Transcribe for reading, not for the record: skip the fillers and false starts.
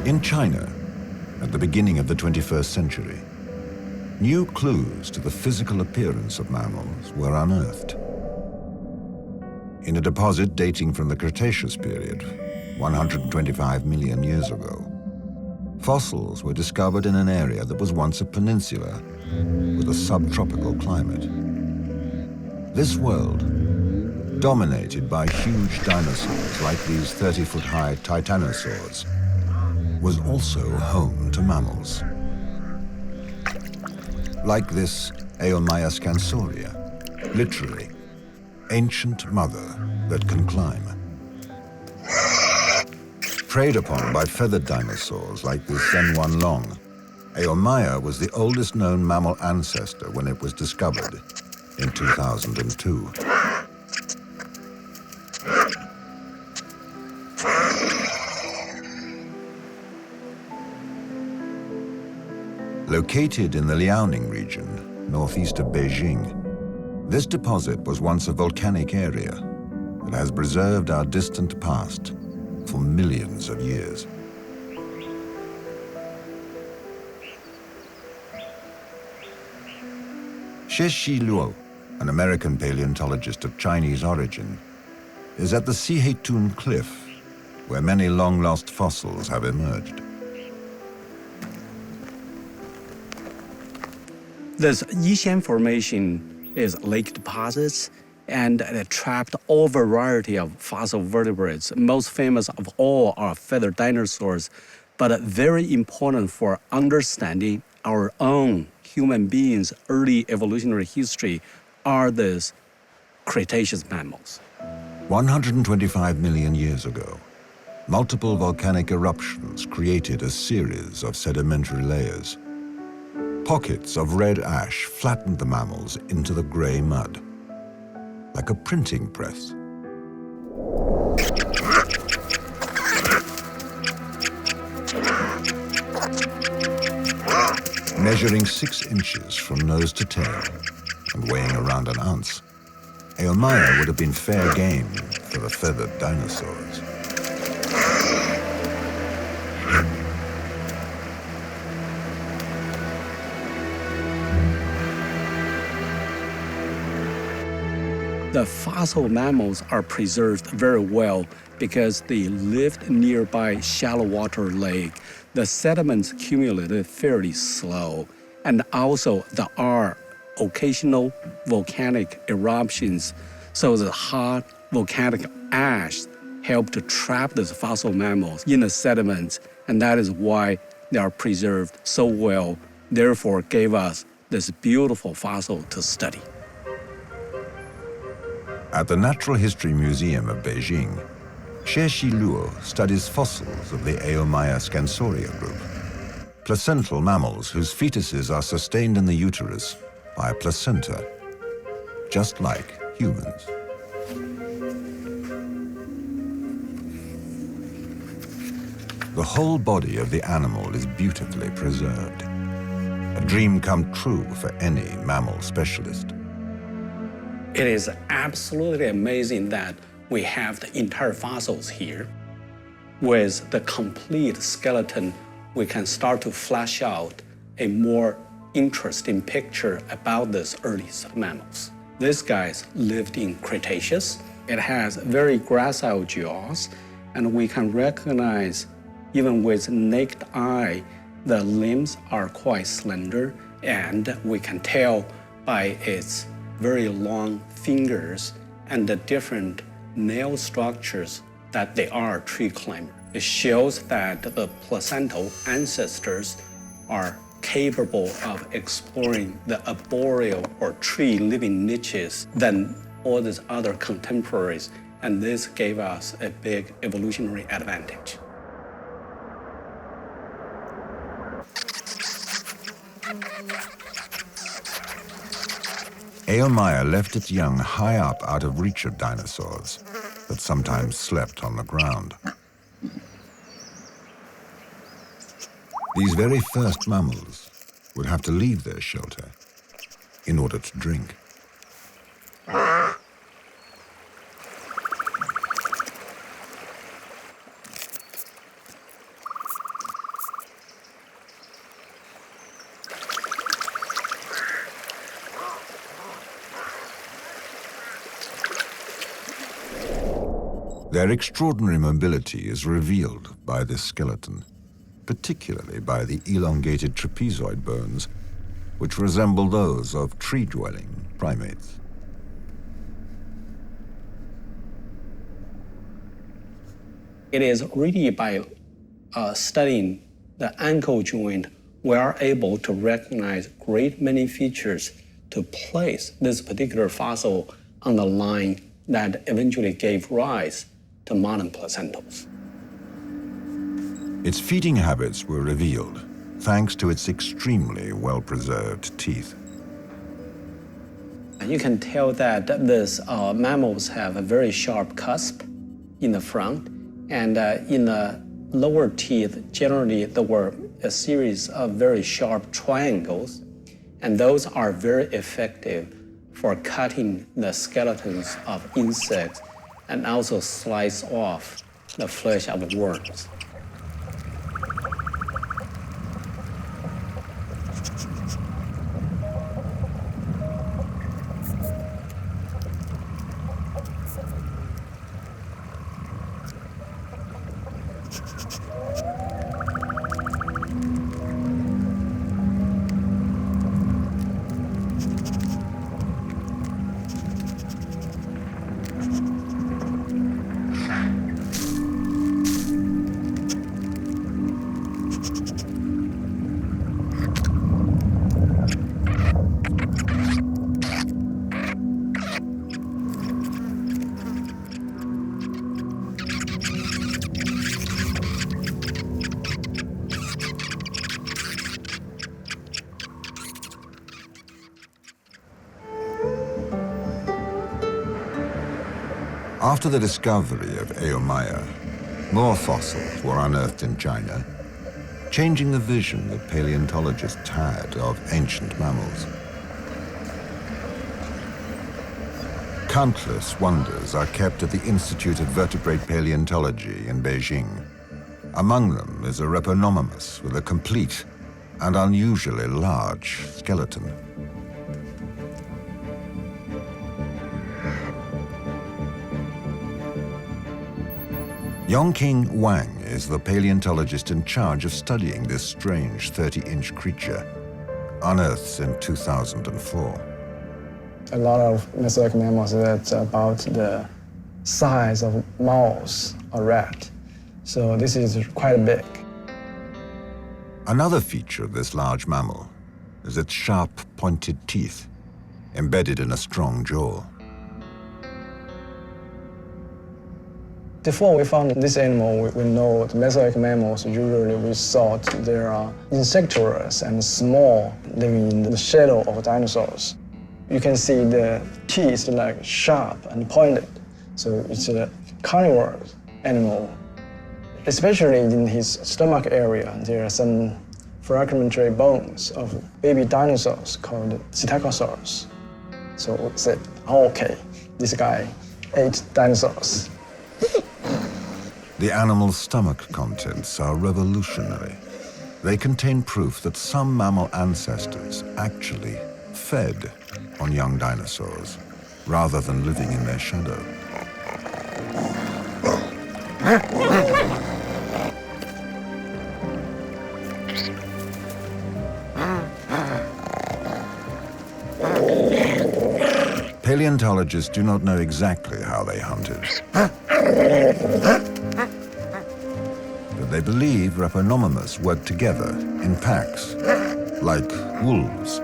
In China, at the beginning of the 21st century, new clues to the physical appearance of mammals were unearthed. In a deposit dating from the Cretaceous period, 125 million years ago, fossils were discovered in an area that was once a peninsula with a subtropical climate. This world, dominated by huge dinosaurs like these 30-foot-high Titanosaurs, was also home to mammals. Like this Eomaya scansauria, literally, ancient mother that can climb. Preyed upon by feathered dinosaurs like this Zen1 long, Eomaya was the oldest known mammal ancestor when it was discovered in 2002. Located in the Liaoning region, northeast of Beijing, this deposit was once a volcanic area that has preserved our distant past for millions of years. Xie Luo, an American paleontologist of Chinese origin, is at the Siheitun Cliff, where many long-lost fossils have emerged. This Yishan Formation is lake deposits and it trapped all variety of fossil vertebrates. Most famous of all are feathered dinosaurs, but very important for understanding our own human beings' early evolutionary history are these Cretaceous mammals. 125 million years ago, multiple volcanic eruptions created a series of sedimentary layers. Pockets of red ash flattened the mammals into the gray mud, like a printing press. Measuring 6 inches from nose to tail and weighing around an ounce, Eomaya would have been fair game for the feathered dinosaurs. The fossil mammals are preserved very well because they lived nearby shallow water lake. The sediments accumulated fairly slow, and also there are occasional volcanic eruptions, so the hot volcanic ash helped to trap these fossil mammals in the sediments, and that is why they are preserved so well, therefore gave us this beautiful fossil to study. At the Natural History Museum of Beijing, Xie Luo studies fossils of the Eomaya scansauria group, placental mammals whose fetuses are sustained in the uterus by a placenta, just like humans. The whole body of the animal is beautifully preserved, a dream come true for any mammal specialist. It is absolutely amazing that we have the entire fossils here. With the complete skeleton, we can start to flesh out a more interesting picture about these earliest mammals. These guys lived in Cretaceous. It has very gracile jaws, and we can recognize, even with naked eye, the limbs are quite slender, and we can tell by its very long fingers and the different nail structures that they are tree climbers. It shows that the placental ancestors are capable of exploring the arboreal or tree living niches than all these other contemporaries, and this gave us a big evolutionary advantage. Eomaya left its young high up out of reach of dinosaurs that sometimes slept on the ground. These very first mammals would have to leave their shelter in order to drink. Their extraordinary mobility is revealed by this skeleton, particularly by the elongated trapezoid bones, which resemble those of tree-dwelling primates. It is really by studying the ankle joint, we are able to recognize great many features to place this particular fossil on the line that eventually gave rise to modern placentals. Its feeding habits were revealed thanks to its extremely well-preserved teeth. You can tell that these mammals have a very sharp cusp in the front, and in the lower teeth, generally there were a series of very sharp triangles, and those are very effective for cutting the skeletons of insects and also slice off the flesh of worms. After the discovery of Eomaya, more fossils were unearthed in China, changing the vision that paleontologists had of ancient mammals. Countless wonders are kept at the Institute of Vertebrate Paleontology in Beijing. Among them is a Reponomamus with a complete and unusually large skeleton. Yongqing Wang is the paleontologist in charge of studying this strange 30-inch creature, unearthed since 2004. A lot of Mesozoic mammals that's about the size of mouse or rat. So this is quite big. Another feature of this large mammal is its sharp, pointed teeth, embedded in a strong jaw. Before we found this animal, we know the Mesozoic mammals, usually we thought they are insectivorous and small, living in the shadow of dinosaurs. You can see the teeth like sharp and pointed, so it's a carnivore animal. Especially in his stomach area, there are some fragmentary bones of baby dinosaurs called Titanosaurs. So we said, oh, okay, this guy ate dinosaurs. The animal's stomach contents are revolutionary. They contain proof that some mammal ancestors actually fed on young dinosaurs rather than living in their shadow. Paleontologists do not know exactly how they hunted. But they believe Reponomamus worked together in packs, like wolves.